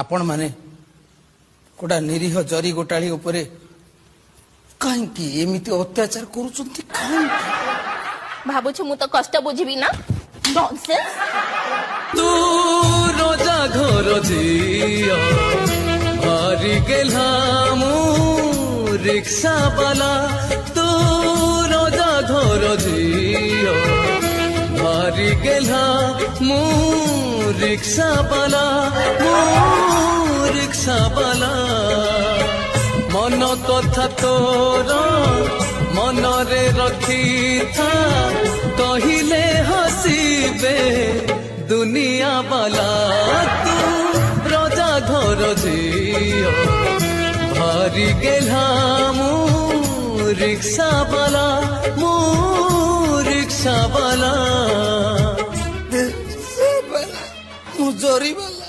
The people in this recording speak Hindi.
आपण माने गोटा निरीह जरी गोटाळी उपरे काहेकि एमिति अत्याचार करूचंती भाबुछु मु तो कष्ट बुझिबी ना नॉनसेंस। तू रोजा घर जिया भारी गेला मु रिक्शा वाला तू रोजा घर जिया भारी गेला मु रिक्शा वाला मन कथा तोर मन रे रखी था कहिले हसीबे दुनिया वाला तू रोजा घर झियो भारी गेला मु रिक्शा वाला जरी वाला